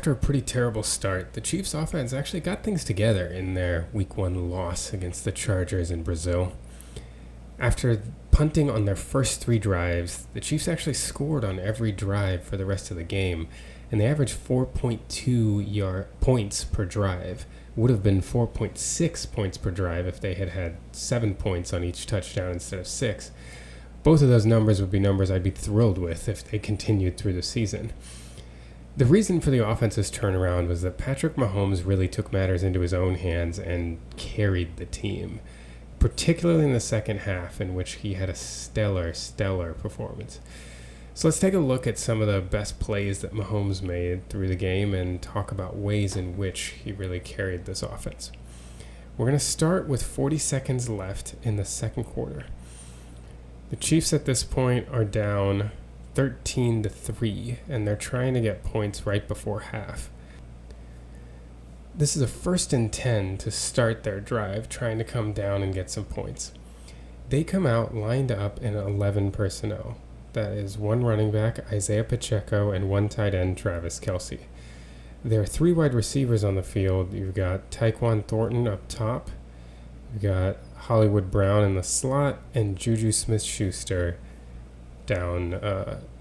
after a pretty terrible start, the Chiefs' offense actually got things together in their Week 1 loss against the Chargers in Brazil. After punting on their first 3 drives, the Chiefs actually scored on every drive for the rest of the game, and they averaged 4.2 points per drive. Would have been 4.6 points per drive if they had had 7 points on each touchdown instead of 6. Both of those numbers would be numbers I'd be thrilled with if they continued through the season. The reason for the offense's turnaround was that Patrick Mahomes really took matters into his own hands and carried the team, particularly in the second half, in which he had a stellar performance. So let's take a look at some of the best plays that Mahomes made through the game and talk about ways in which he really carried this offense. We're going to start with 40 seconds left in the second quarter. The Chiefs at this point are down 13-3, and they're trying to get points right before half. This is a 1st and 10 to start their drive, trying to come down and get some points. They come out lined up in 11 personnel. That is 1 running back, Isaiah Pacheco, and 1 tight end, Travis Kelce. There are 3 wide receivers on the field. You've got Tyquan Thornton up top. You've got Hollywood Brown in the slot, and Juju Smith-Schuster down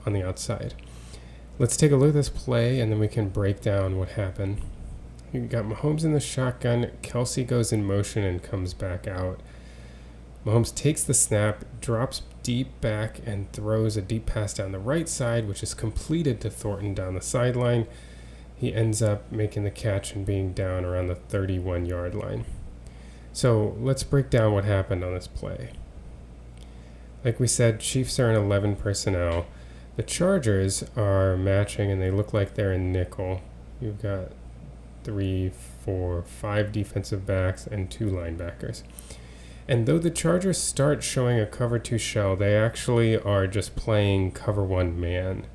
on the outside. Let's take a look at this play, and then we can break down what happened. You got Mahomes in the shotgun. Kelce goes in motion and comes back out. Mahomes takes the snap, drops deep back, and throws a deep pass down the right side, which is completed to Thornton down the sideline. He ends up making the catch and being down around the 31-yard line. So let's break down what happened on this play. Like we said, Chiefs are in 11 personnel. The Chargers are matching, and they look like they're in nickel. You've got 3, 4, 5 defensive backs and 2 linebackers. And though the Chargers start showing a cover 2 shell, they actually are just playing cover 1 man.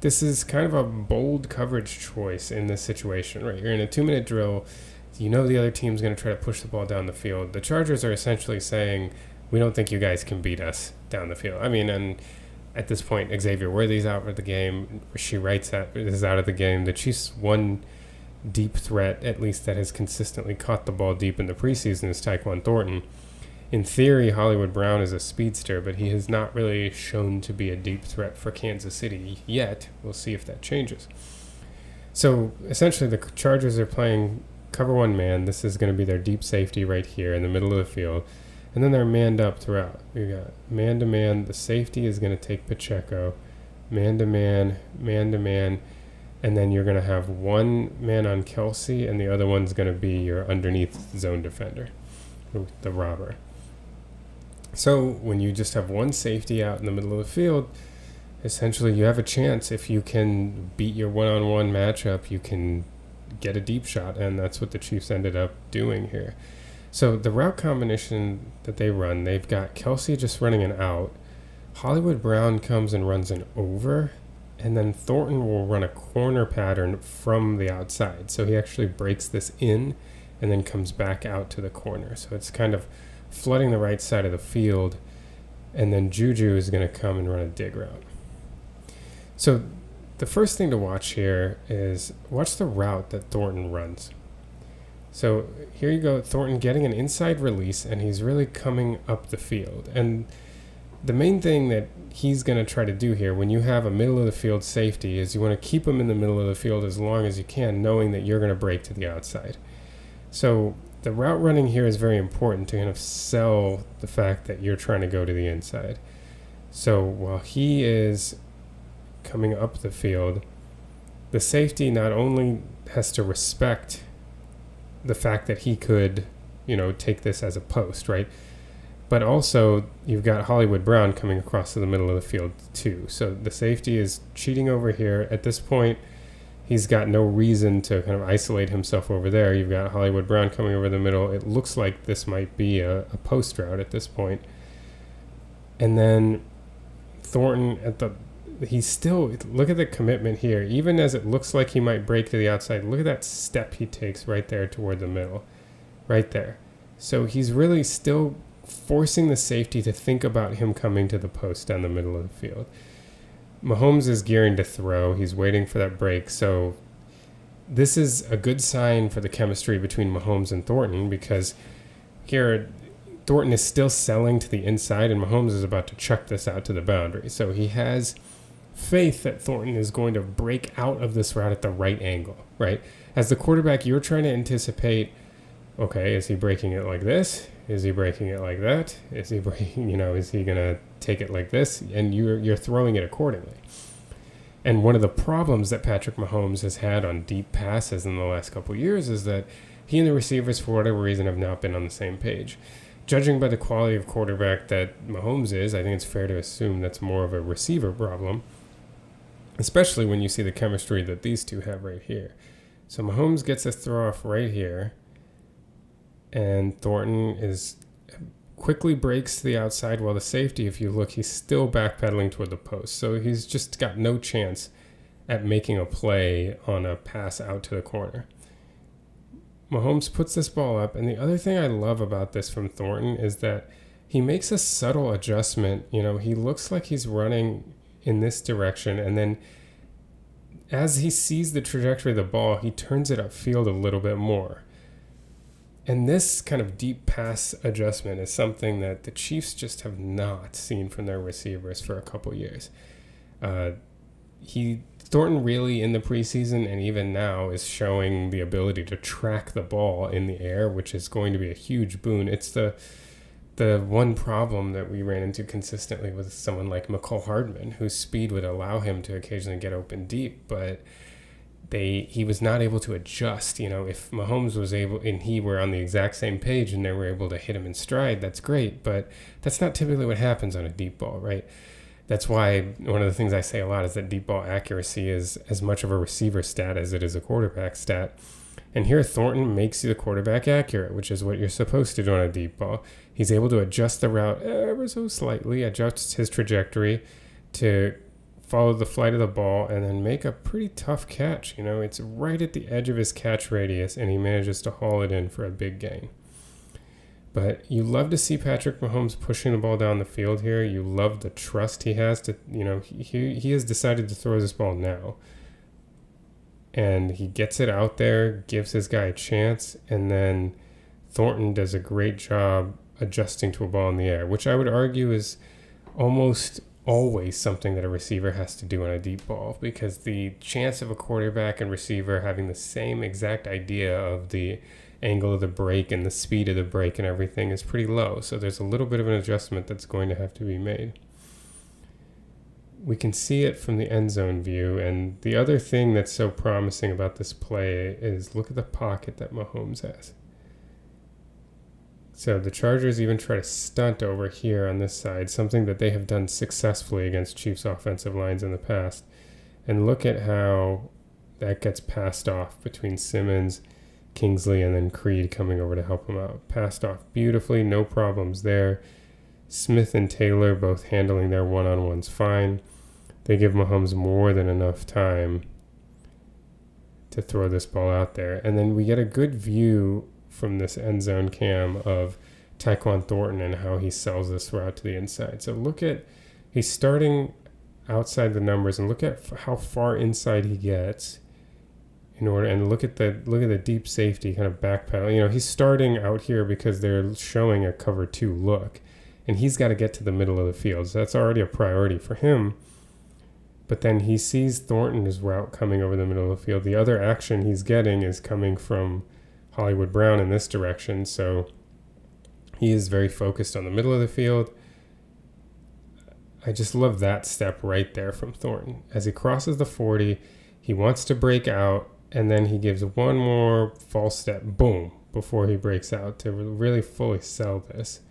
This is kind of a bold coverage choice in this situation, right? You're in a 2-minute drill. You know the other team's going to try to push the ball down the field. The Chargers are essentially saying, we don't think you guys can beat us down the field. I mean, and at this point, Xavier Worthy's out of the game. Rasheed Wright is out of the game. The Chiefs' one deep threat, at least that has consistently caught the ball deep in the preseason, is Tyquan Thornton. In theory, Hollywood Brown is a speedster, but he has not really shown to be a deep threat for Kansas City yet. We'll see if that changes. So essentially, the Chargers are playing cover 1 man. This is going to be their deep safety right here in the middle of the field. And then they're manned up throughout. You got man-to-man. The safety is going to take Pacheco. Man-to-man, man-to-man. And then you're going to have 1 man on Kelce, and the other one's going to be your underneath zone defender, the robber. So when you just have 1 safety out in the middle of the field, essentially you have a chance. If you can beat your one-on-one matchup, you can get a deep shot, and that's what the Chiefs ended up doing here. So the route combination that they run, they've got Kelce just running an out. Hollywood Brown comes and runs an over, and then Thornton will run a corner pattern from the outside. So he actually breaks this in and then comes back out to the corner. So it's kind of flooding the right side of the field, and then Juju is going to come and run a dig route. So the first thing to watch here is watch the route that Thornton runs. So here you go, Thornton getting an inside release, and he's really coming up the field. And the main thing that he's going to try to do here when you have a middle of the field safety is you want to keep him in the middle of the field as long as you can, knowing that you're going to break to the outside. So the route running here is very important to kind of sell the fact that you're trying to go to the inside. So while he is coming up the field, the safety not only has to respect the fact that he could, take this as a post, right? But also you've got Hollywood Brown coming across to the middle of the field too. So the safety is cheating over here. At this point, he's got no reason to kind of isolate himself over there. You've got Hollywood Brown coming over the middle. It looks like this might be a post route at this point. And then Thornton he's still, look at the commitment here. Even as it looks like he might break to the outside, look at that step he takes right there toward the middle, right there. So he's really still forcing the safety to think about him coming to the post down the middle of the field. Mahomes is gearing to throw. He's waiting for that break. So this is a good sign for the chemistry between Mahomes and Thornton, because here Thornton is still selling to the inside and Mahomes is about to chuck this out to the boundary. So he has faith that Thornton is going to break out of this route at the right angle, right? As the quarterback, you're trying to anticipate, okay, is he breaking it like this? Is he breaking it like that? Is he breaking, is he going to take it like this? And you're throwing it accordingly. And one of the problems that Patrick Mahomes has had on deep passes in the last couple of years is that he and the receivers, for whatever reason, have not been on the same page. Judging by the quality of quarterback that Mahomes is, I think it's fair to assume that's more of a receiver problem, especially when you see the chemistry that these two have right here. So Mahomes gets a throw off right here, and Thornton quickly breaks to the outside, while the safety, if you look, he's still backpedaling toward the post. So he's just got no chance at making a play on a pass out to the corner. Mahomes puts this ball up, and the other thing I love about this from Thornton is that he makes a subtle adjustment. He looks like he's running in this direction, and then as he sees the trajectory of the ball, he turns it upfield a little bit more. And this kind of deep pass adjustment is something that the Chiefs just have not seen from their receivers for a couple years. Thornton really in the preseason and even now is showing the ability to track the ball in the air, which is going to be a huge boon. It's the one problem that we ran into consistently with someone like McCole Hardman, whose speed would allow him to occasionally get open deep, but he was not able to adjust. If Mahomes was able and he were on the exact same page and they were able to hit him in stride, that's great, but that's not typically what happens on a deep ball, right? That's why one of the things I say a lot is that deep ball accuracy is as much of a receiver stat as it is a quarterback stat. And here Thornton makes you the quarterback accurate, which is what you're supposed to do on a deep ball. He's able to adjust the route ever so slightly, adjusts his trajectory to follow the flight of the ball, and then make a pretty tough catch. It's right at the edge of his catch radius, and he manages to haul it in for a big gain. But you love to see Patrick Mahomes pushing the ball down the field here. You love the trust he has to, he has decided to throw this ball now. And he gets it out there, gives his guy a chance, and then Thornton does a great job adjusting to a ball in the air, which I would argue is almost always something that a receiver has to do on a deep ball, because the chance of a quarterback and receiver having the same exact idea of the angle of the break and the speed of the break and everything is pretty low. So there's a little bit of an adjustment that's going to have to be made. We can see it from the end zone view, and the other thing that's so promising about this play is look at the pocket that Mahomes has. So the Chargers even try to stunt over here on this side, something that they have done successfully against Chiefs offensive lines in the past. And look at how that gets passed off between Simmons, Kingsley, and then Creed coming over to help him out. Passed off beautifully, no problems there. Smith and Taylor both handling their one-on-ones fine. They give Mahomes more than enough time to throw this ball out there. And then we get a good view from this end zone cam of Tyquan Thornton and how he sells this route to the inside. So he's starting outside the numbers, and look at how far inside he gets and look at the deep safety kind of backpedal. He's starting out here because they're showing a cover 2 look, and he's got to get to the middle of the field. So that's already a priority for him. But then he sees Thornton's route coming over the middle of the field. The other action he's getting is coming from Hollywood Brown in this direction, so he is very focused on the middle of the field. I just love that step right there from Thornton. As he crosses the 40, he wants to break out, and then he gives one more false step, boom, before he breaks out to really fully sell this.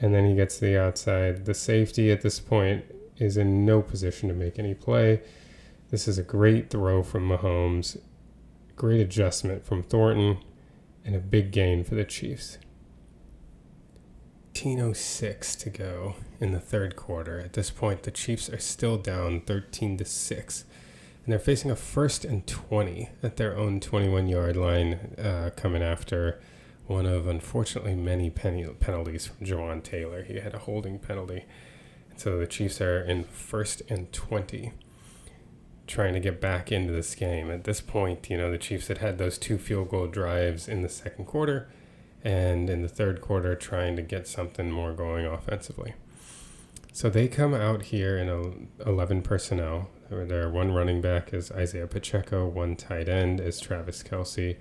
And then he gets to the outside. The safety at this point is in no position to make any play. This is a great throw from Mahomes. Great adjustment from Thornton, and a big gain for the Chiefs. 18:06 to go in the third quarter. At this point, the Chiefs are still down 13-6, and they're facing a 1st and 20 at their own 21-yard line, coming after one of, unfortunately, many penalties from Jawan Taylor. He had a holding penalty. So the Chiefs are in 1st and 20, trying to get back into this game. At this point, the Chiefs had those 2 field goal drives in the second quarter, and in the third quarter trying to get something more going offensively. So they come out here in 11 personnel. Their one running back is Isaiah Pacheco, one tight end is Travis Kelce.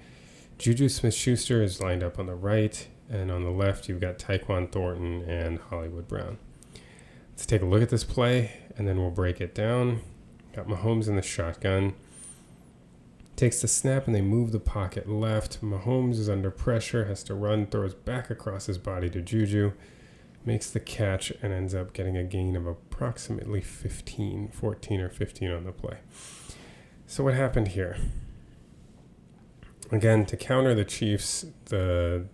Juju Smith-Schuster is lined up on the right, and on the left you've got Tyquan Thornton and Hollywood Brown. Let's take a look at this play, and then we'll break it down. Got Mahomes in the shotgun. Takes the snap, and they move the pocket left. Mahomes is under pressure, has to run, throws back across his body to Juju, makes the catch, and ends up getting a gain of approximately 14 or 15 on the play. So what happened here? Again, to counter the Chiefs, the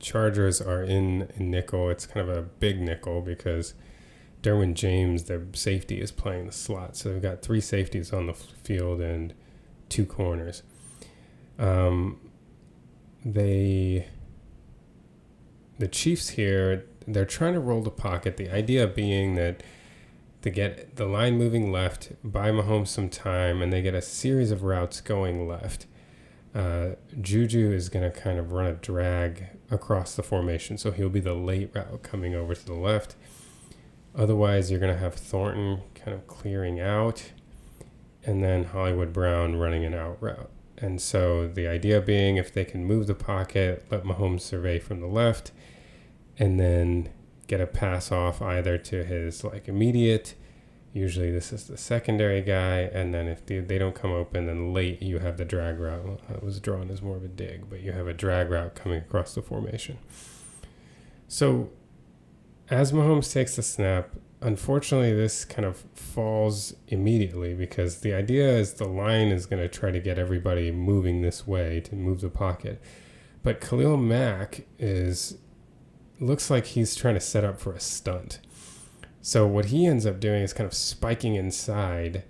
Chargers are in nickel. It's kind of a big nickel because Derwin James, their safety, is playing the slot. So they've got 3 safeties on the field and 2 corners. The Chiefs here, they're trying to roll the pocket. The idea being that they get the line moving left, buy Mahomes some time, and they get a series of routes going left. Juju is going to kind of run a drag across the formation, so he'll be the late route coming over to the left. Otherwise, you're going to have Thornton kind of clearing out, and then Hollywood Brown running an out route. And so the idea being, if they can move the pocket, let Mahomes survey from the left, and then get a pass off either to his immediate, usually this is the secondary guy, and then if they don't come open, then late you have the drag route. It was drawn as more of a dig, but you have a drag route coming across the formation. So as Mahomes takes the snap, unfortunately this kind of falls immediately because the idea is the line is going to try to get everybody moving this way to move the pocket. But Khalil Mack looks like he's trying to set up for a stunt. So what he ends up doing is kind of spiking inside,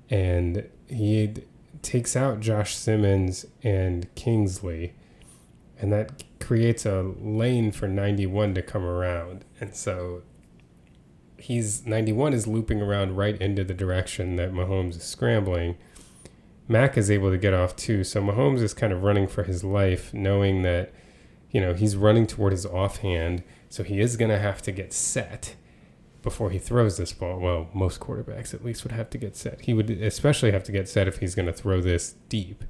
and he takes out Josh Simmons and Kingsley, and that creates a lane for 91 to come around. And so 91 is looping around right into the direction that Mahomes is scrambling. Mack is able to get off too, so Mahomes is kind of running for his life, knowing that he's running toward his offhand, so he is going to have to get set before he throws this ball. Well, most quarterbacks at least would have to get set. He would especially have to get set if he's going to throw this deep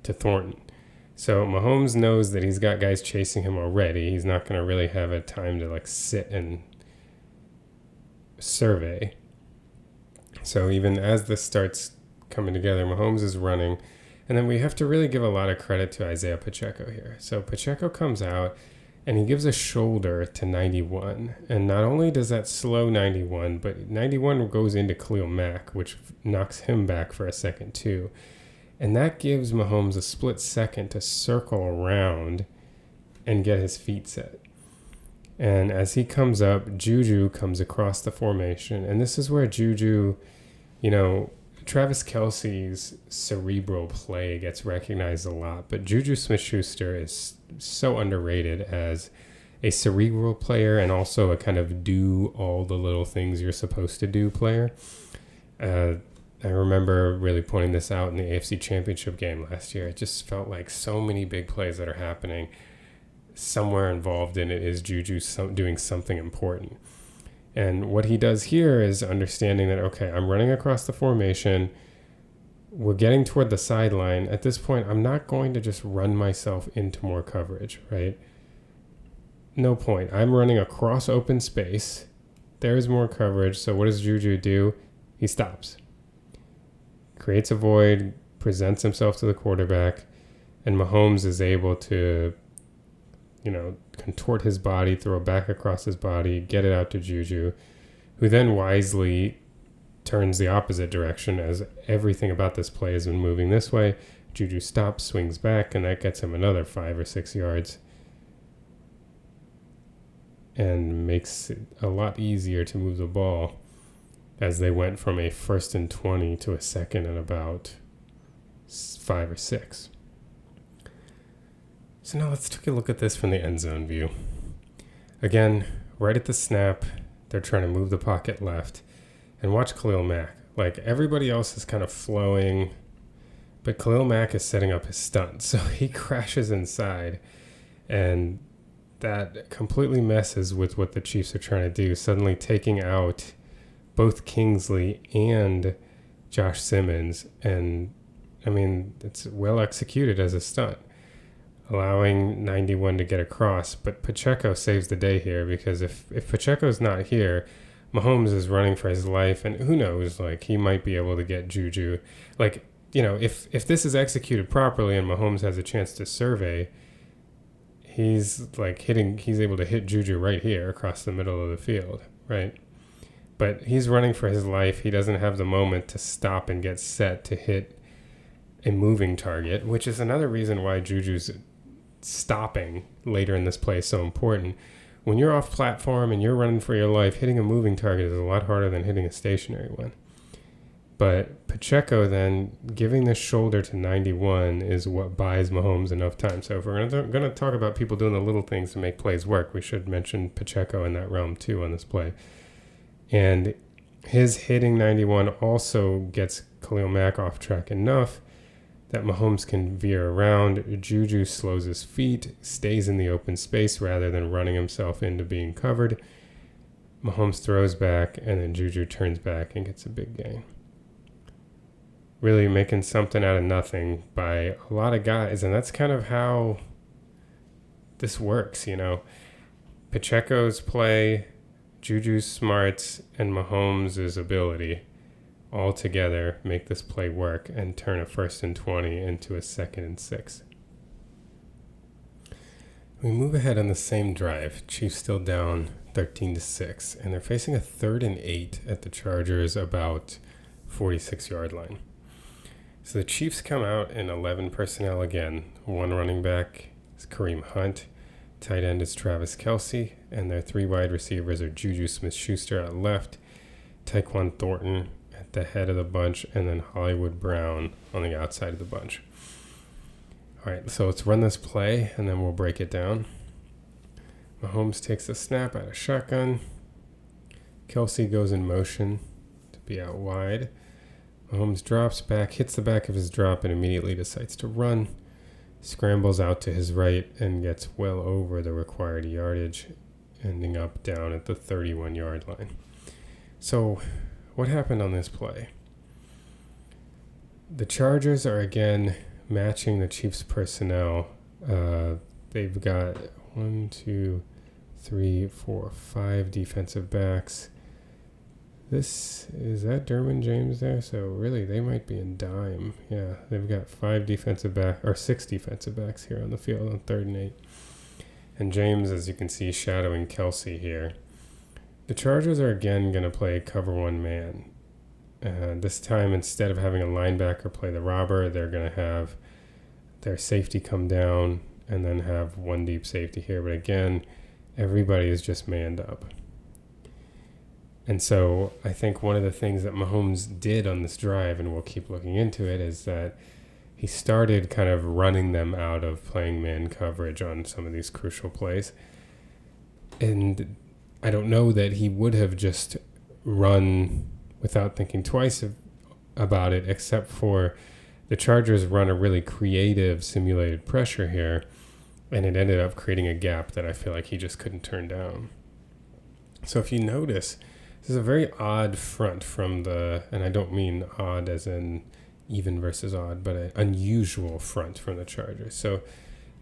to Thornton. So Mahomes knows that he's got guys chasing him already. He's not going to really have a time to sit and survey. So even as this starts coming together, Mahomes is running. And then we have to really give a lot of credit to Isaiah Pacheco here. So Pacheco comes out and he gives a shoulder to 91. And not only does that slow 91, but 91 goes into Khalil Mack, which knocks him back for a second too. And that gives Mahomes a split second to circle around and get his feet set. And as he comes up, Juju comes across the formation. And this is where Juju, Travis Kelce's cerebral play gets recognized a lot, but Juju Smith-Schuster is so underrated as a cerebral player and also a kind of do all the little things you're supposed to do player. I remember really pointing this out in the AFC Championship game last year. It just felt like so many big plays that are happening. Somewhere involved in it is Juju doing something important. And what he does here is understanding that, okay, I'm running across the formation. We're getting toward the sideline. At this point, I'm not going to just run myself into more coverage, right? No point. I'm running across open space. There's more coverage. So what does Juju do? He stops. Creates a void, presents himself to the quarterback, and Mahomes is able to contort his body, throw it back across his body, get it out to Juju, who then wisely turns the opposite direction as everything about this play has been moving this way. Juju stops, swings back, and that gets him another 5 or 6 yards and makes it a lot easier to move the ball as they went from a 1st and 20 to a 2nd and about 5 or 6. So now let's take a look at this from the end zone view. Again, right at the snap, They're trying to move the pocket left. And watch Khalil Mack. Like, everybody else is kind of flowing, but Khalil Mack is setting up his stunt. So he crashes inside, and that completely messes with what the Chiefs are trying to do, suddenly taking out both Kingsley and Josh Simmons. And, I mean, it's well executed as a stunt, allowing 91 to get across. But Pacheco saves the day here, because if Pacheco's not here, Mahomes is running for his life, and who knows, like, he might be able to get Juju. Like, you know, if this is executed properly and Mahomes has a chance to survey, he's able to hit Juju right here across the middle of the field, right? But he's running for his life. He doesn't have the moment to stop and get set to hit a moving target, which is another reason why Juju's stopping later in this play is so important. When you're off platform and you're running for your life, hitting a moving target is a lot harder than hitting a stationary one. But Pacheco then giving the shoulder to 91 is what buys Mahomes enough time. So if we're going to talk about people doing the little things to make plays work, we should mention Pacheco in that realm too on this play. And his hitting 91 also gets Khalil Mack off track enough that Mahomes can veer around. Juju slows his feet, stays in the open space rather than running himself into being covered. Mahomes throws back, and then Juju turns back and gets a big gain. Really making something out of nothing by a lot of guys, and that's kind of how this works, you know. Pacheco's play, Juju's smarts, and Mahomes' ability all together make this play work and turn a 1st and 20 into a 2nd and 6. We move ahead on the same drive. Chiefs still down 13-6, and they're facing a 3rd and 8 at the Chargers about 46-yard line. So the Chiefs come out in 11 personnel again. One running back is Kareem Hunt, tight end is Travis Kelce, and their 3 wide receivers are Juju Smith-Schuster at left, Tyquan Thornton at the head of the bunch, and then Hollywood Brown on the outside of the bunch. All right, so let's run this play, and then we'll break it down. Mahomes takes the snap out of shotgun. Kelce goes in motion to be out wide. Mahomes drops back, hits the back of his drop, and immediately decides to run. Scrambles out to his right and gets well over the required yardage, ending up down at the 31-yard line. So what happened on this play? The Chargers are again matching the Chiefs' personnel. They've got 5 defensive backs. Is that Derwin James there? So really, they might be in dime. Yeah, they've got 6 defensive backs here on the field on 3rd and 8. And James, as you can see, shadowing Kelce here. The Chargers are again going to play cover 1 man. This time, instead of having a linebacker play the robber, they're going to have their safety come down and then have 1 deep safety here. But again, everybody is just manned up. And so I think one of the things that Mahomes did on this drive, and we'll keep looking into it, is that he started kind of running them out of playing man coverage on some of these crucial plays. And I don't know that he would have just run without thinking twice about it, except for the Chargers run a really creative simulated pressure here, and it ended up creating a gap that I feel like he just couldn't turn down. So if you notice, this is a very odd front from and I don't mean odd as in even versus odd, but an unusual front from the Chargers. So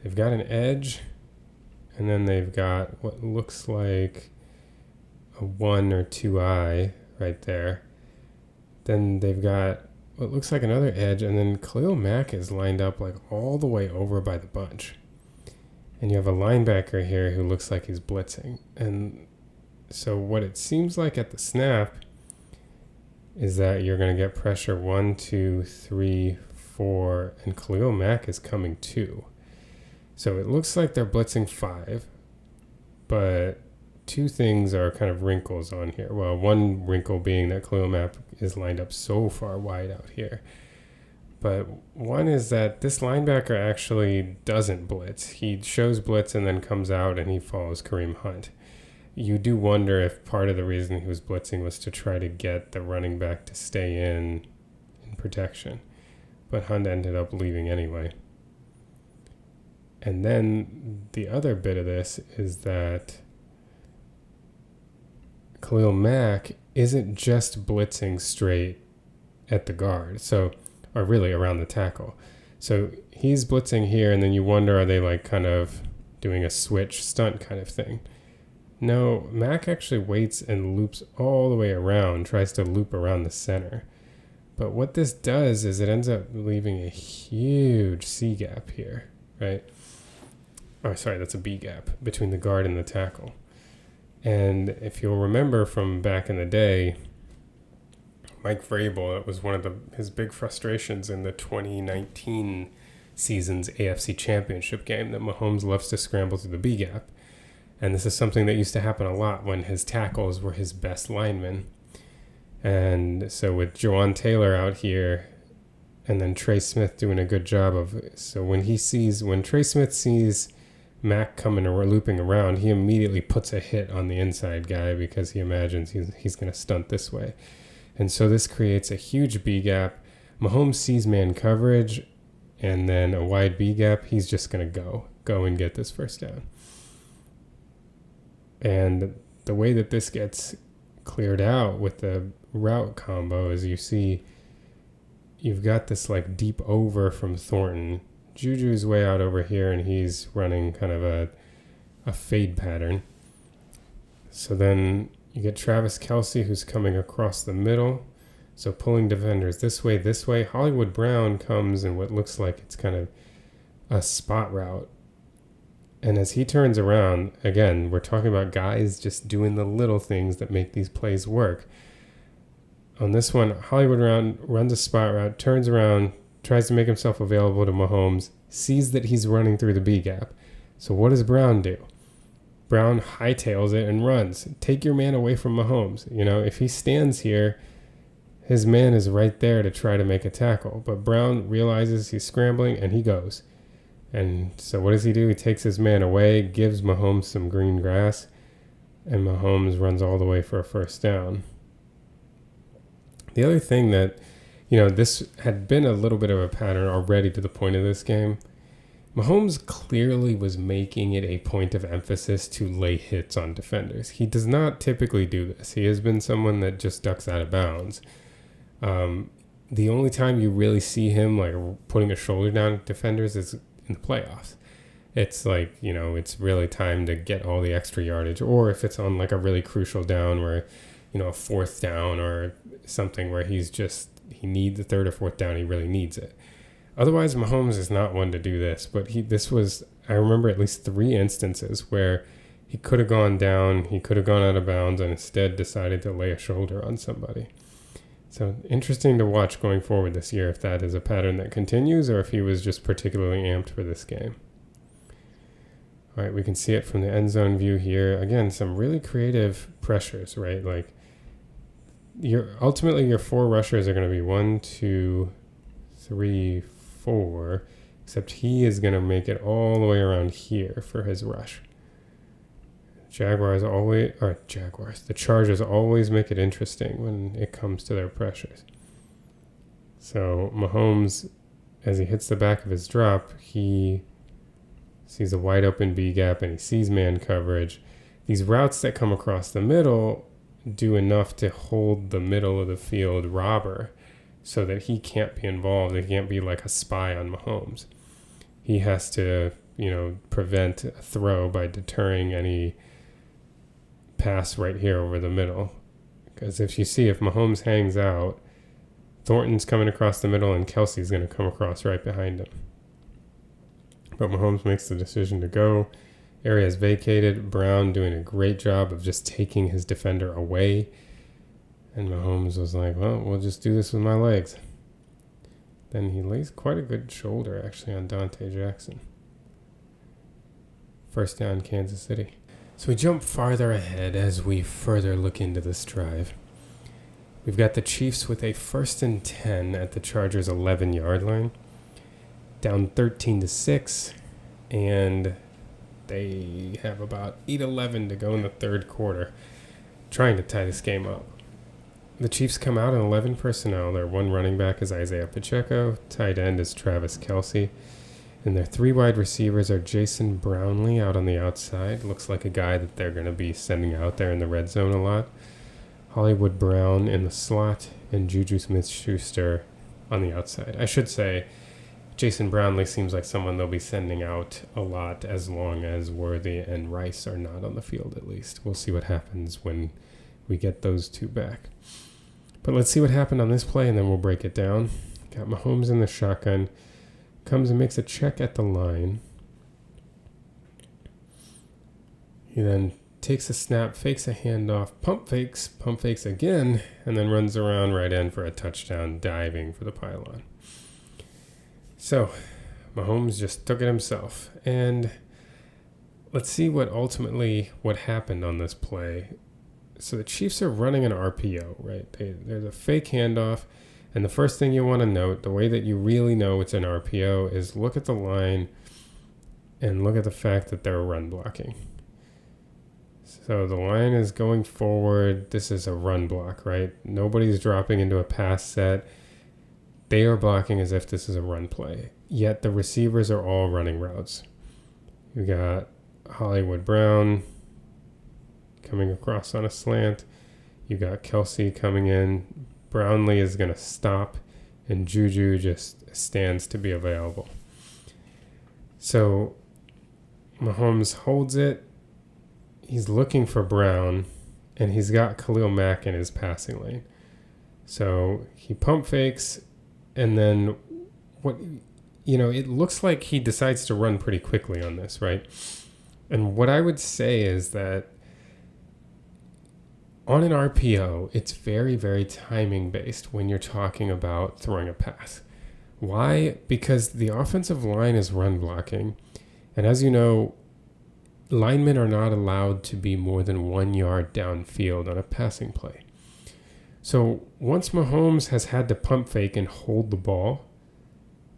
they've got an edge, and then they've got what looks like a 1 or 2 eye right there. Then they've got what looks like another edge, and then Khalil Mack is lined up like all the way over by the bunch. And you have a linebacker here who looks like he's blitzing. And so what it seems like at the snap is that you're going to get pressure 1, 2, 3, 4, and Khalil Mack is coming 2. So it looks like they're blitzing 5, but 2 things are kind of wrinkles on here. Well, one wrinkle being that Khalil Mack is lined up so far wide out here. But one is that this linebacker actually doesn't blitz. He shows blitz and then comes out and he follows Kareem Hunt. you do wonder if part of the reason he was blitzing was to try to get the running back to stay in protection. But Hunt ended up leaving anyway. And then the other bit of this is that Khalil Mack isn't just blitzing straight at the guard, or really around the tackle. So he's blitzing here, and then you wonder, are they like kind of doing a switch stunt kind of thing? No, Mack actually waits and loops all the way around, tries to loop around the center. But what this does is it ends up leaving a huge C gap here, right? Oh, sorry, that's a B gap between the guard and the tackle. And if you'll remember from back in the day, Mike Vrabel, it was one of his big frustrations in the 2019 season's AFC Championship game that Mahomes loves to scramble through the B gap. And this is something that used to happen a lot when his tackles were his best linemen. And so with Jawan Taylor out here and then Trey Smith doing a good job so when Trey Smith sees Mack coming or looping around, he immediately puts a hit on the inside guy because he imagines he's going to stunt this way. And so this creates a huge B gap. Mahomes sees man coverage and then a wide B gap. He's just going to go and get this first down. And the way that this gets cleared out with the route combo is you've got this like deep over from Thornton. Juju's way out over here, and he's running kind of a fade pattern. So then you get Travis Kelce, who's coming across the middle. So pulling defenders this way. Hollywood Brown comes in what looks like it's kind of a spot route. And as he turns around, again, we're talking about guys just doing the little things that make these plays work. On this one, Hollywood Brown runs a spot route, turns around, tries to make himself available to Mahomes, sees that he's running through the B gap. So what does Brown do? Brown hightails it and runs. Take your man away from Mahomes. If he stands here, his man is right there to try to make a tackle. But Brown realizes he's scrambling and he goes. And so what does he do? He takes his man away, gives Mahomes some green grass, and Mahomes runs all the way for a first down. The other thing that, this had been a little bit of a pattern already to the point of this game. Mahomes clearly was making it a point of emphasis to lay hits on defenders. He does not typically do this. He has been someone that just ducks out of bounds. The only time you really see him like putting a shoulder down at defenders is in the playoffs. It's like, it's really time to get all the extra yardage, or if it's on like a really crucial down where, a fourth down or something where he needs the third or fourth down, he really needs it. Otherwise, Mahomes is not one to do this, but I remember at least 3 instances where he could have gone down, he could have gone out of bounds, and instead decided to lay a shoulder on somebody. So interesting to watch going forward this year if that is a pattern that continues or if he was just particularly amped for this game. All right, we can see it from the end zone view here. Again, some really creative pressures, right? Like your 4 rushers are going to be 1, 2, 3, 4, except he is going to make it all the way around here for his rush. The Chargers always make it interesting when it comes to their pressures. So Mahomes, as he hits the back of his drop, he sees a wide open B gap and he sees man coverage. These routes that come across the middle do enough to hold the middle of the field robber so that he can't be involved. He can't be like a spy on Mahomes. He has to, prevent a throw by deterring any pass right here over the middle. Because if Mahomes hangs out, Thornton's coming across the middle and Kelce's going to come across right behind him. But Mahomes makes the decision to go. Area is vacated. Brown doing a great job of just taking his defender away. And Mahomes was like, well, we'll just do this with my legs. Then he lays quite a good shoulder, actually, on Dante Jackson. First down, Kansas City. So we jump farther ahead as we further look into this drive. We've got the Chiefs with a 1st and 10 at the Chargers' 11-yard line. Down 13-6, and They have about 8:11 to go in the third quarter, trying to tie this game up. The Chiefs come out in 11 personnel. Their one running back is Isaiah Pacheco. Tight end is Travis Kelce. And their three wide receivers are Jason Brownlee out on the outside. Looks like a guy that they're going to be sending out there in the red zone a lot. Hollywood Brown in the slot, and Juju Smith-Schuster on the outside. I should say Jason Brownlee seems like someone they'll be sending out a lot as long as Worthy and Rice are not on the field at least. We'll see what happens when we get those two back. But let's see what happened on this play, and then we'll break it down. Got Mahomes in the shotgun. Comes and makes a check at the line. He then takes a snap, fakes a handoff, pump fakes again, and then runs around right end for a touchdown, diving for the pylon. So, Mahomes just took it himself. And let's see what happened on this play. So the Chiefs are running an RPO, right? There's a fake handoff. And the first thing you want to note, the way that you really know it's an RPO, is look at the line and look at the fact that they're run blocking. So the line is going forward. This is a run block, right? Nobody's dropping into a pass set. They are blocking as if this is a run play. Yet the receivers are all running routes. You got Hollywood Brown coming across on a slant. You got Kelce coming in. Brownlee is going to stop, and Juju just stands to be available. So Mahomes holds it. He's looking for Brown, and he's got Khalil Mack in his passing lane. So he pump fakes, and then it looks like he decides to run pretty quickly on this, right? And what I would say is that on an RPO, it's very, very timing based when you're talking about throwing a pass. Why? Because the offensive line is run blocking. And as you know, linemen are not allowed to be more than 1 yard downfield on a passing play. So once Mahomes has had to pump fake and hold the ball,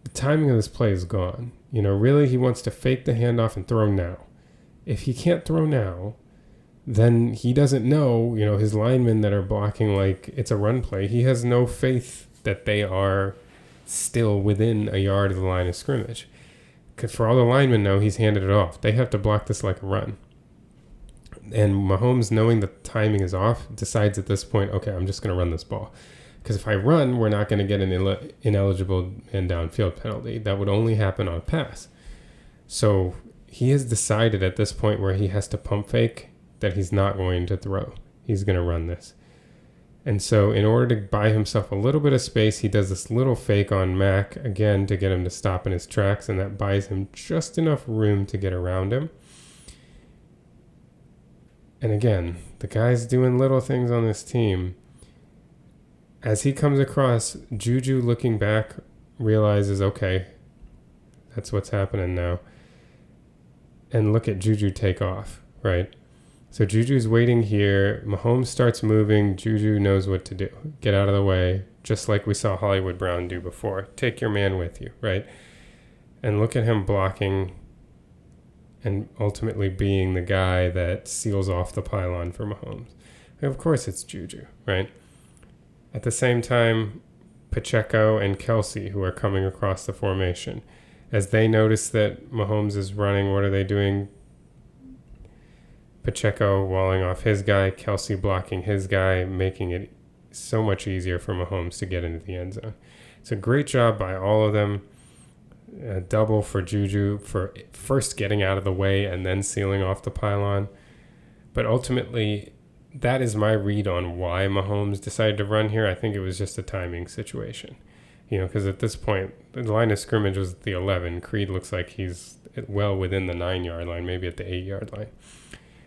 the timing of this play is gone. Really he wants to fake the handoff and throw now. If he can't throw now, then he doesn't know, his linemen that are blocking like it's a run play, he has no faith that they are still within a yard of the line of scrimmage. Because for all the linemen know, he's handed it off. They have to block this like a run. And Mahomes, knowing the timing is off, decides at this point, okay, I'm just going to run this ball. Because if I run, we're not going to get an ineligible and downfield penalty. That would only happen on a pass. So he has decided at this point where he has to pump fake that he's not going to throw. He's going to run this. And so in order to buy himself a little bit of space, he does this little fake on Mac, again, to get him to stop in his tracks, and that buys him just enough room to get around him. And again, the guy's doing little things on this team. As he comes across, Juju, looking back, realizes, okay, that's what's happening now. And look at Juju take off, right? So Juju's waiting here. Mahomes starts moving. Juju knows what to do. Get out of the way, just like we saw Hollywood Brown do before. Take your man with you, right? And look at him blocking and ultimately being the guy that seals off the pylon for Mahomes. And of course it's Juju, right? At the same time, Pacheco and Kelce, who are coming across the formation, as they notice that Mahomes is running, what are they doing? Pacheco walling off his guy, Kelce blocking his guy, making it so much easier for Mahomes to get into the end zone. It's a great job by all of them. A double for Juju for first getting out of the way and then sealing off the pylon. But ultimately, that is my read on why Mahomes decided to run here. I think it was just a timing situation. Because at this point, the line of scrimmage was at the 11. Creed looks like he's well within the 9-yard line, maybe at the 8-yard line.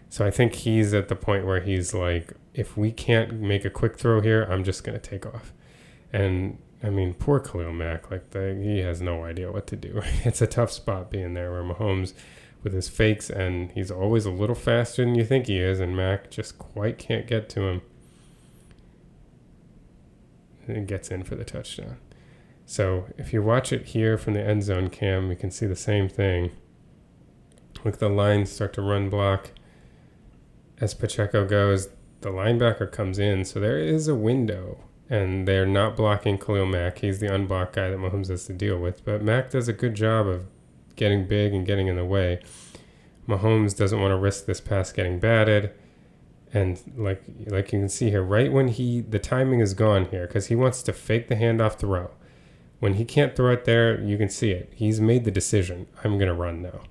So I think he's at the point where he's like, if we can't make a quick throw here, I'm just going to take off. And, poor Khalil Mack, he has no idea what to do. It's a tough spot being there where Mahomes, with his fakes, and he's always a little faster than you think he is, and Mack just quite can't get to him. And he gets in for the touchdown. So if you watch it here from the end zone cam, you can see the same thing. Look, the lines start to run block. As Pacheco goes, the linebacker comes in, so there is a window, and they're not blocking Khalil Mack. He's the unblocked guy that Mahomes has to deal with, but Mack does a good job of getting big and getting in the way. Mahomes doesn't want to risk this pass getting batted, and like you can see here, right when the timing is gone here, because he wants to fake the handoff throw. When he can't throw it there, you can see it. He's made the decision. I'm going to run now.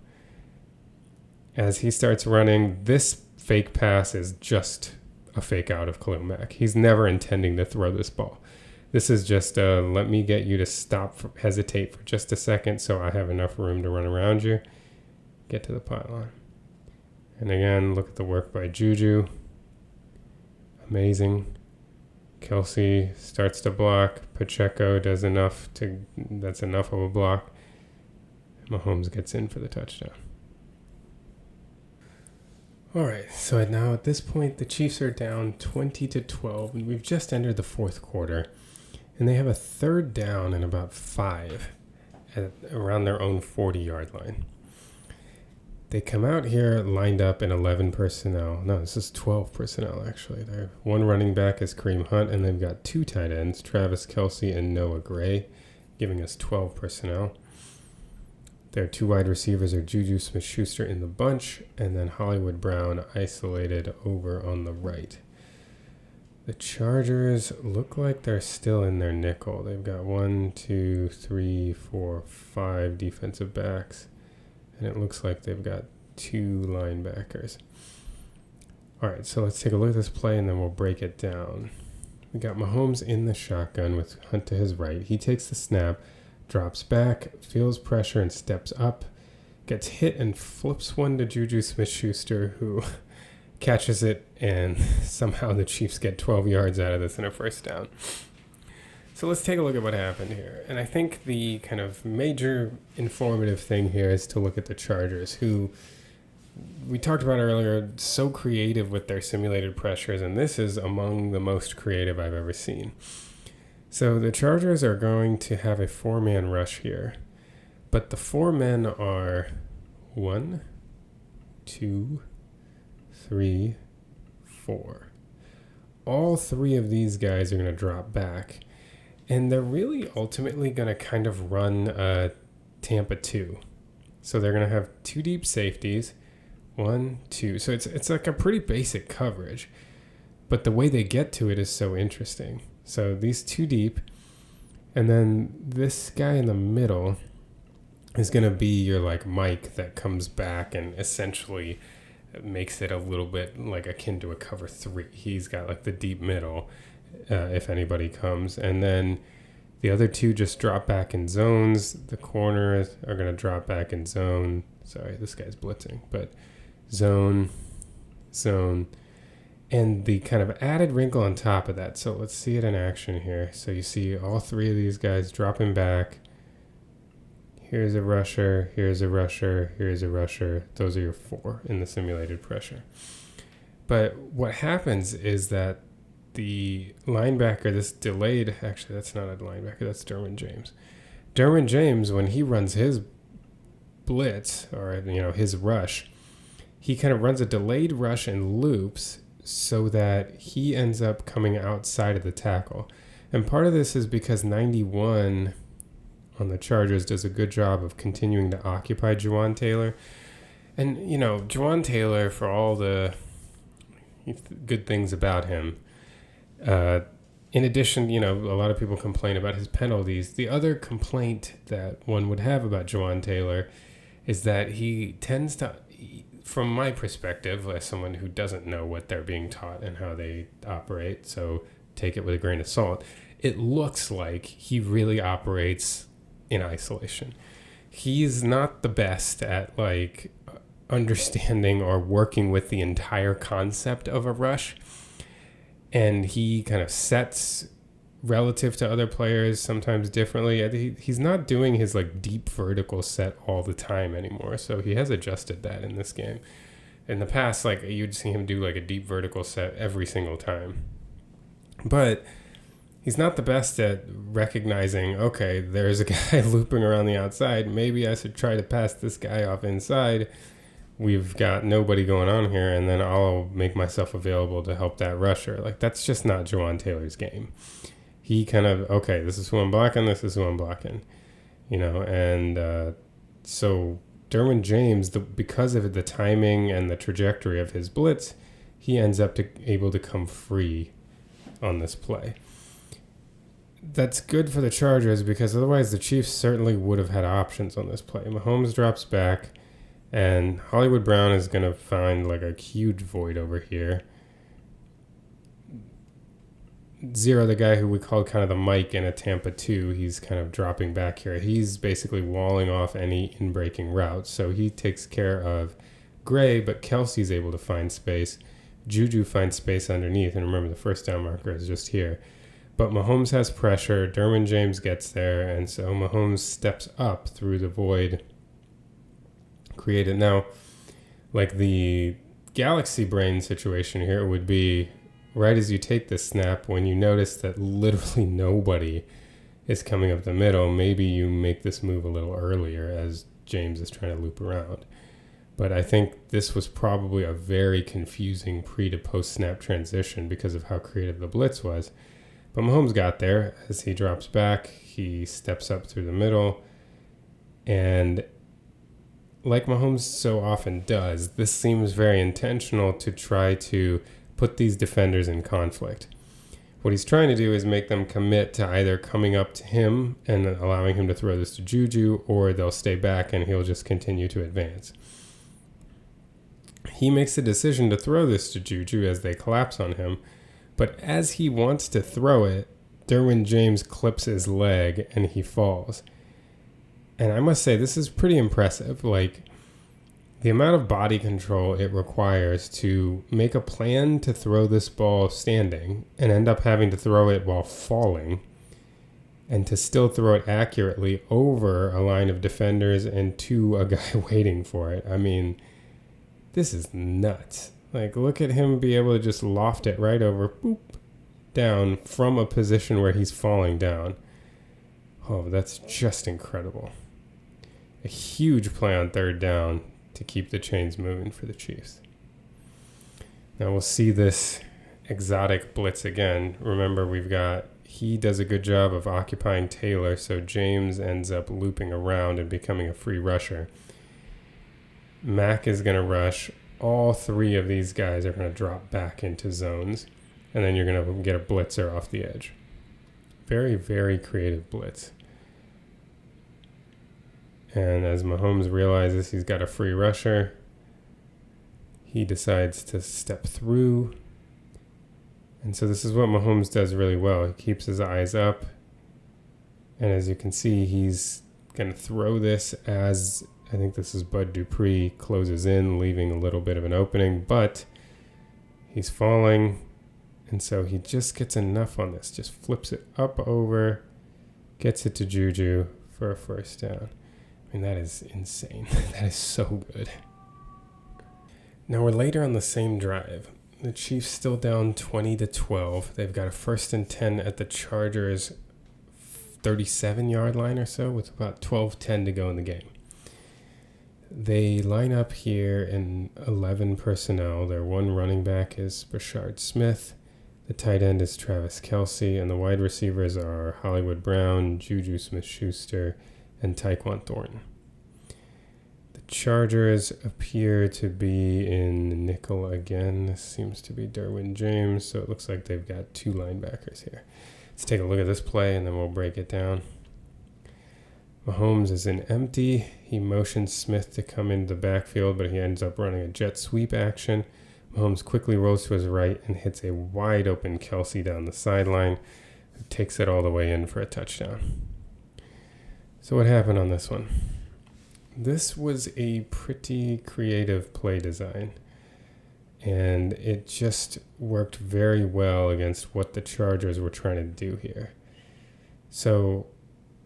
As he starts running, this fake pass is just a fake out of Khalil Mack. He's never intending to throw this ball. This is just let me get you to hesitate for just a second so I have enough room to run around you. Get to the pylon. And again, look at the work by Juju. Amazing. Kelce starts to block. Pacheco does enough that's enough of a block. Mahomes gets in for the touchdown. All right, so now at this point, the Chiefs are down 20-12, and we've just entered the fourth quarter, and they have a third down and about 5 around their own 40-yard line. They come out here lined up in 11 personnel. No, this is 12 personnel, actually. They're one running back is Kareem Hunt, and they've got 2 tight ends, Travis Kelce and Noah Gray, giving us 12 personnel. Their 2 wide receivers are Juju Smith-Schuster in the bunch, and then Hollywood Brown isolated over on the right. The Chargers look like they're still in their nickel. They've got 1, 2, 3, 4, 5 defensive backs, and it looks like they've got 2 linebackers. All right, so let's take a look at this play, and then we'll break it down. We got Mahomes in the shotgun with Hunt to his right. He takes the snap, drops back, feels pressure, and steps up, gets hit and flips one to Juju Smith-Schuster, who catches it, and somehow the Chiefs get 12 yards out of this and a first down. So let's take a look at what happened here. And I think the kind of major informative thing here is to look at the Chargers, who we talked about earlier, so creative with their simulated pressures, and this is among the most creative I've ever seen. So the Chargers are going to have a 4-man rush here, but the 4 men are 1, 2, 3, 4. All 3 of these guys are going to drop back, and they're really ultimately going to kind of run Tampa 2. So they're going to have 2 deep safeties, 1, 2. So it's like a pretty basic coverage, but the way they get to it is so interesting. So these 2 deep, and then this guy in the middle is going to be your like Mike that comes back and essentially makes it a little bit like akin to a cover 3. He's got like the deep middle if anybody comes. And then the other 2 just drop back in zones. The corners are going to drop back in zone. Sorry, this guy's blitzing, but zone. And the kind of added wrinkle on top of that, so let's see it in action here. So you see all 3 of these guys dropping back. Here's a rusher, here's a rusher, here's a rusher. Those are your 4 in the simulated pressure. But what happens is that the linebacker, this delayed, actually that's not a linebacker, that's Derwin James. Derwin James, when he runs his blitz, or his rush, he kind of runs a delayed rush and loops, so that he ends up coming outside of the tackle. And part of this is because 91 on the Chargers does a good job of continuing to occupy Juwan Taylor. And, Juwan Taylor, for all the good things about him, in addition, a lot of people complain about his penalties. The other complaint that one would have about Juwan Taylor is that he tends to, from my perspective, as someone who doesn't know what they're being taught and how they operate, so take it with a grain of salt, it looks like he really operates in isolation. He's not the best at understanding or working with the entire concept of a rush, and he kind of sets relative to other players sometimes differently. He's not doing his deep vertical set all the time anymore, so he has adjusted that in this game. In the past, you'd see him do a deep vertical set every single time, but he's not the best at recognizing, okay, there's a guy looping around the outside, maybe I should try to pass this guy off inside, we've got nobody going on here, and then I'll make myself available to help that rusher. Like, that's just not Jawan Taylor's game. He kind of, okay, this is who I'm blocking, this is who I'm blocking, and so Derwin James, because of the timing and the trajectory of his blitz, he ends up able to come free on this play. That's good for the Chargers because otherwise the Chiefs certainly would have had options on this play. Mahomes drops back, and Hollywood Brown is going to find like a huge void over here. Zero, the guy who we called kind of the Mike in a Tampa 2, he's kind of dropping back here. He's basically walling off any in-breaking routes. So he takes care of Gray, but Kelsey's able to find space. Juju finds space underneath, and remember the first down marker is just here. But Mahomes has pressure, Derwin James gets there, and so Mahomes steps up through the void created. Now, like the galaxy brain situation here would be right as you take the snap, when you notice that literally nobody is coming up the middle, maybe you make this move a little earlier as James is trying to loop around. But I think this was probably a very confusing pre to post snap transition because of how creative the blitz was. But Mahomes got there. As he drops back, he steps up through the middle. And like Mahomes so often does, this seems very intentional to try to put these defenders in conflict. What he's trying to do is make them commit to either coming up to him and allowing him to throw this to Juju, or they'll stay back and he'll just continue to advance. He makes the decision to throw this to Juju as they collapse on him, but as he wants to throw it, Derwin James clips his leg and he falls. And I must say, this is pretty impressive. Like, the amount of body control it requires to make a plan to throw this ball standing and end up having to throw it while falling, and to still throw it accurately over a line of defenders and to a guy waiting for it. I mean, this is nuts. Like, look at him be able to just loft it right over, boop, down from a position where he's falling down. Oh, that's just incredible. A huge play on third down to keep the chains moving for the Chiefs. Now we'll see this exotic blitz again. Remember, he does a good job of occupying Taylor, so James ends up looping around and becoming a free rusher. Mack is going to rush. All three of these guys are going to drop back into zones, and then you're going to get a blitzer off the edge. Very, very creative blitz. And as Mahomes realizes he's got a free rusher, he decides to step through. And so this is what Mahomes does really well. He keeps his eyes up. And as you can see, he's going to throw this as, I think this is Bud Dupree, closes in, leaving a little bit of an opening. But he's falling. And so he just gets enough on this. Just flips it up over, gets it to Juju for a first down. I mean, that is insane. That is so good. Now we're later on the same drive. The Chiefs still down 20-12. They've got a 1st and 10 at the Chargers 37-yard line or so, with about 12:10 to go in the game. They line up here in 11 personnel. Their one running back is Brashard Smith. The tight end is Travis Kelce, and the wide receivers are Hollywood Brown, Juju Smith-Schuster, and Tyquan Thornton. The Chargers appear to be in nickel again. This seems to be Derwin James, so it looks like they've got two linebackers here. Let's take a look at this play, and then we'll break it down. Mahomes is in empty. He motions Smith to come into the backfield, but he ends up running a jet sweep action. Mahomes quickly rolls to his right and hits a wide open Kelce down the sideline, who takes it all the way in for a touchdown. So what happened on this one? This was a pretty creative play design, and it just worked very well against what the Chargers were trying to do here. So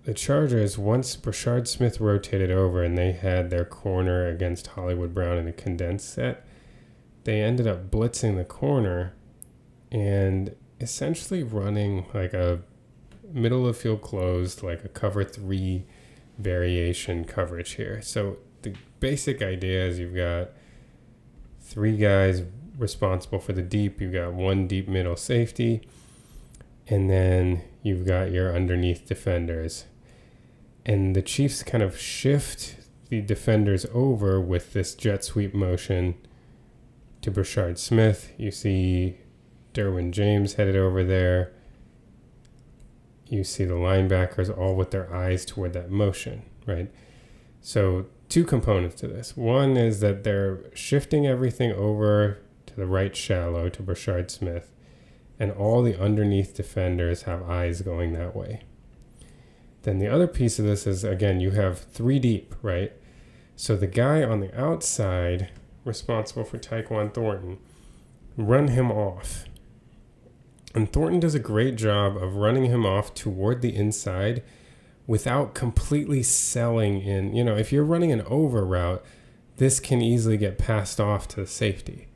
the Chargers, once Brashard Smith rotated over and they had their corner against Hollywood Brown in a condensed set, they ended up blitzing the corner and essentially running like a middle of field closed, like a cover 3 variation coverage here. So the basic idea is you've got 3 guys responsible for the deep. You've got 1 deep middle safety, and then you've got your underneath defenders. And the Chiefs kind of shift the defenders over with this jet sweep motion to Brashard Smith. You see Derwin James headed over there. You see the linebackers all with their eyes toward that motion, right? So 2 components to this. One is that they're shifting everything over to the right shallow to Brashard Smith, and all the underneath defenders have eyes going that way. Then the other piece of this is, again, you have 3 deep, right? So the guy on the outside responsible for Tyquan Thornton, run him off. And Thornton does a great job of running him off toward the inside without completely selling in. You know, if you're running an over route, this can easily get passed off to the safety.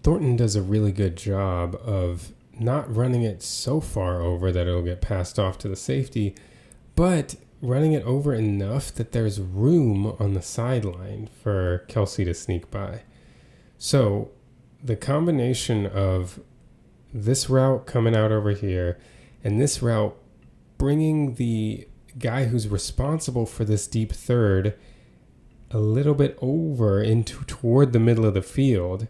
Thornton does a really good job of not running it so far over that it'll get passed off to the safety, but running it over enough that there's room on the sideline for Kelce to sneak by. So the combination of this route coming out over here and this route bringing the guy who's responsible for this deep third a little bit over into toward the middle of the field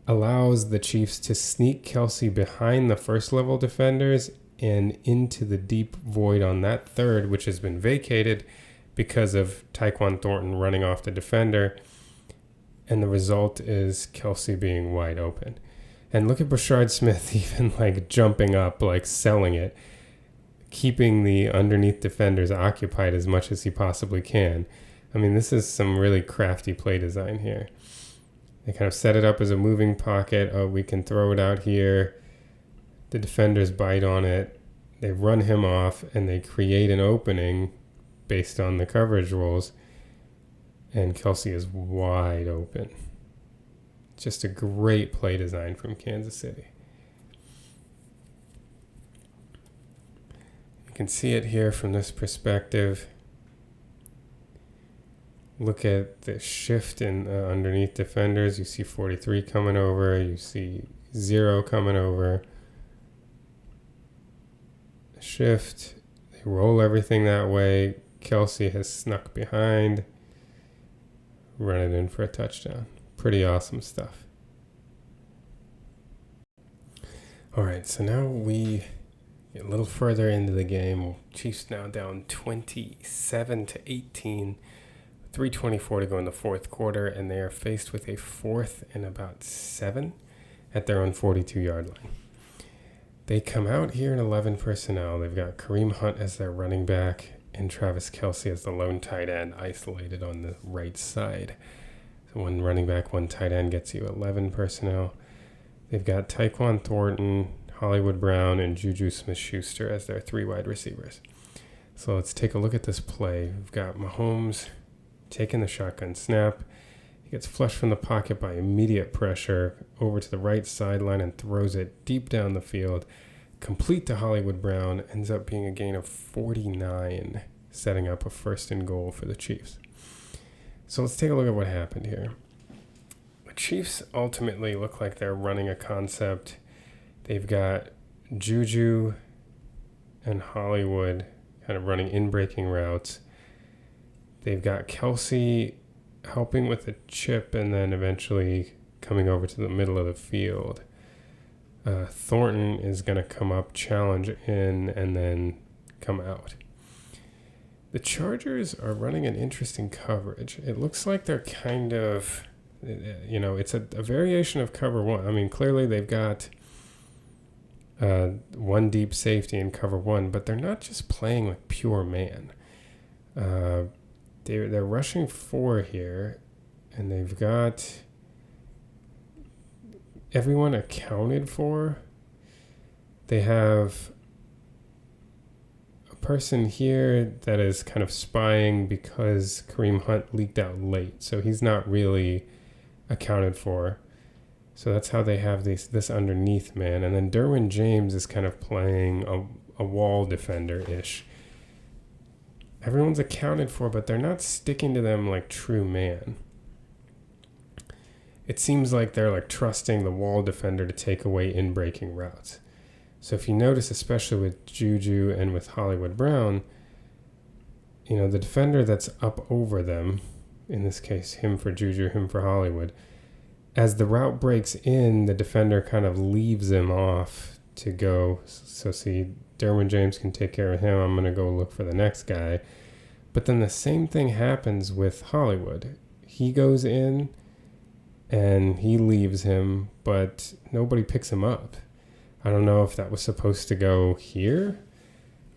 allows the Chiefs to sneak Kelce behind the first level defenders and into the deep void on that third, which has been vacated because of Tyquan Thornton running off the defender. And the result is Kelce being wide open. And look at Brashard Smith even like jumping up, like selling it, keeping the underneath defenders occupied as much as he possibly can. I mean, this is some really crafty play design here. They kind of set it up as a moving pocket. Oh, we can throw it out here. The defenders bite on it. They run him off, and they create an opening based on the coverage rules. And Kelce is wide open. Just a great play design from Kansas City. You can see it here from this perspective. Look at the shift in underneath defenders. You see 43 coming over. You see 0 coming over. Shift. They roll everything that way. Kelce has snuck behind. Run it in for a touchdown. Pretty awesome stuff. All right, so now we get a little further into the game. Chiefs now down 27-18. 3:24 to go in the fourth quarter, and they are faced with a 4th and about 7 at their own 42-yard line. They come out here in 11 personnel. They've got Kareem Hunt as their running back and Travis Kelce as the lone tight end, isolated on the right side. So one running back, one tight end gets you 11 personnel. They've got Tyquan Thornton, Hollywood Brown, and Juju Smith-Schuster as their 3 wide receivers. So let's take a look at this play. We've got Mahomes taking the shotgun snap. He gets flushed from the pocket by immediate pressure over to the right sideline and throws it deep down the field, complete to Hollywood Brown. Ends up being a gain of 49, setting up a 1st and goal for the Chiefs. So let's take a look at what happened here. The Chiefs ultimately look like they're running a concept. They've got Juju and Hollywood kind of running in-breaking routes. They've got Kelce helping with the chip and then eventually coming over to the middle of the field. Thornton is going to come up, challenge in, and then come out. The Chargers are running an interesting coverage. It looks like they're kind of, it's a variation of cover 1. I mean, clearly they've got 1 deep safety in cover 1, but they're not just playing like pure man. They're rushing 4 here, and they've got everyone accounted for. They have a person here that is kind of spying because Kareem Hunt leaked out late, so he's not really accounted for. So that's how they have this underneath man. And then Derwin James is kind of playing a wall defender-ish. Everyone's accounted for, but they're not sticking to them like true man. it seems like they're like trusting the wall defender to take away in-breaking routes. So if you notice, especially with Juju and with Hollywood Brown, the defender that's up over them, in this case, him for Juju, him for Hollywood, as the route breaks in, the defender kind of leaves him off to go. So see, Derwin James can take care of him. I'm going to go look for the next guy. But then the same thing happens with Hollywood. He goes in and he leaves him, but nobody picks him up. I don't know if that was supposed to go here,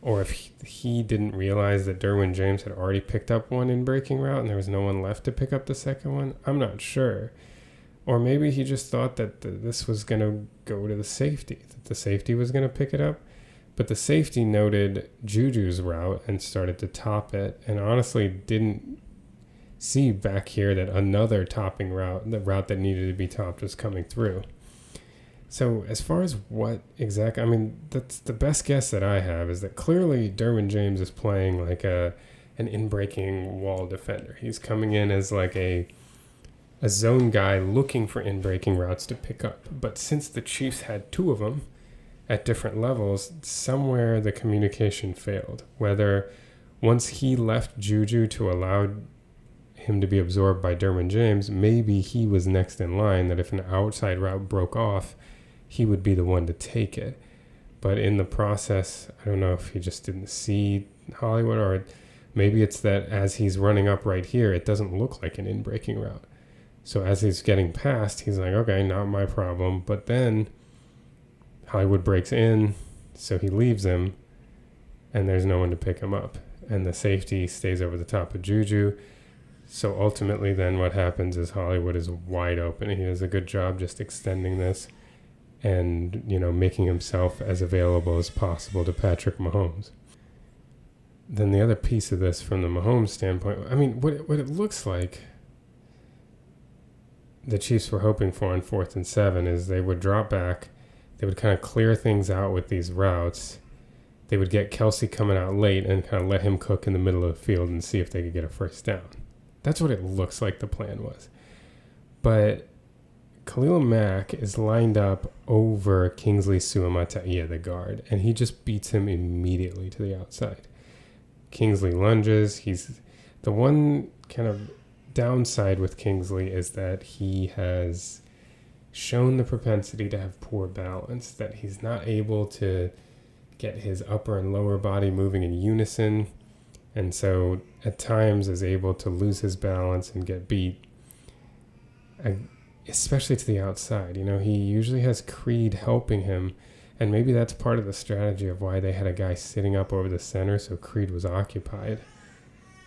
or if he didn't realize that Derwin James had already picked up one in breaking route and there was no one left to pick up the second one. I'm not sure. Or maybe he just thought that this was going to go to the safety, that the safety was going to pick it up. But the safety noted Juju's route and started to top it, and honestly didn't see back here that another topping route, the route that needed to be topped, was coming through. So as far as what exactly, that's the best guess that I have, is that clearly Derwin James is playing like an in-breaking wall defender. He's coming in as like a zone guy looking for in-breaking routes to pick up. But since the Chiefs had two of them at different levels, somewhere the communication failed. Whether once he left Juju to allow him to be absorbed by Derwin James, maybe he was next in line, that if an outside route broke off, he would be the one to take it. But in the process, I don't know if he just didn't see Hollywood, or maybe it's that as he's running up right here, it doesn't look like an in-breaking route. So as he's getting past, he's like, okay, not my problem. But then Hollywood breaks in, so he leaves him, and there's no one to pick him up. And the safety stays over the top of Juju. So ultimately then what happens is Hollywood is wide open. He does a good job just extending this and, making himself as available as possible to Patrick Mahomes. Then the other piece of this from the Mahomes standpoint, what it looks like the Chiefs were hoping for on 4th and 7 is they would drop back, they would kind of clear things out with these routes. They would get Kelsey coming out late and kind of let him cook in the middle of the field and see if they could get a first down. That's what it looks like the plan was. But Khalil Mack is lined up over Kingsley Suamataia, the guard, and he just beats him immediately to the outside. Kingsley lunges. He's the one kind of downside with Kingsley is that he has shown the propensity to have poor balance, that he's not able to get his upper and lower body moving in unison, and so at times is able to lose his balance and get beat, especially to the outside. He usually has Creed helping him, and maybe that's part of the strategy of why they had a guy sitting up over the center so Creed was occupied.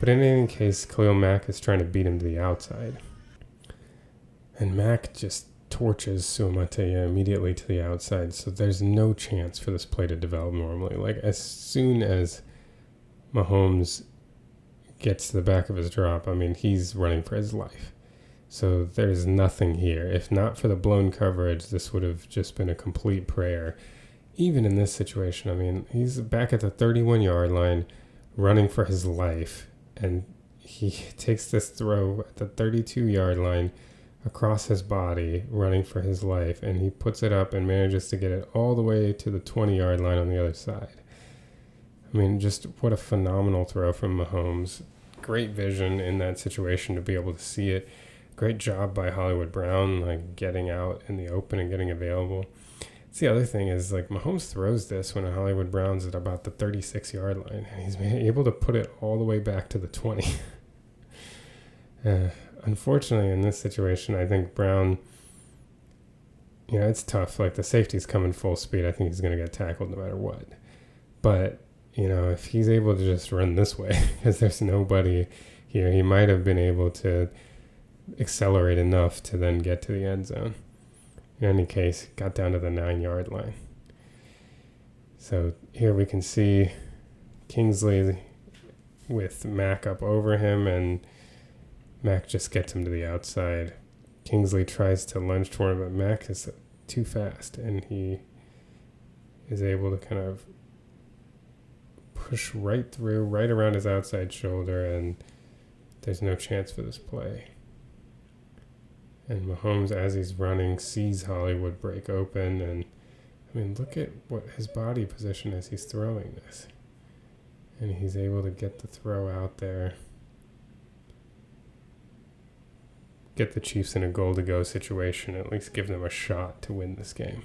But in any case, Khalil Mack is trying to beat him to the outside. And Mack just torches Suamataia immediately to the outside, so there's no chance for this play to develop normally. Like, as soon as Mahomes gets to the back of his drop, he's running for his life. So there's nothing here. If not for the blown coverage, this would have just been a complete prayer. Even in this situation, he's back at the 31-yard line running for his life, and he takes this throw at the 32-yard line across his body, running for his life, and he puts it up and manages to get it all the way to the 20-yard line on the other side. Just what a phenomenal throw from Mahomes. Great vision in that situation to be able to see it. Great job by Hollywood Brown, getting out in the open and getting available. The other thing is, Mahomes throws this when Hollywood Brown's at about the 36-yard line, and he's able to put it all the way back to the 20. Unfortunately, in this situation, I think Brown, it's tough. The safety's coming full speed. I think he's going to get tackled no matter what. But, if he's able to just run this way, because there's nobody here, he might have been able to accelerate enough to then get to the end zone. In any case, got down to the 9-yard line. So here we can see Kingsley with Mack up over him, and Mack just gets him to the outside. Kingsley tries to lunge toward him, but Mack is too fast, and he is able to kind of push right through, right around his outside shoulder, and there's no chance for this play. And Mahomes, as he's running, sees Hollywood break open. And, I mean, look at what his body position as he's throwing this. And he's able to get the throw out there. Get the Chiefs in a goal-to-go situation, at least give them a shot to win this game.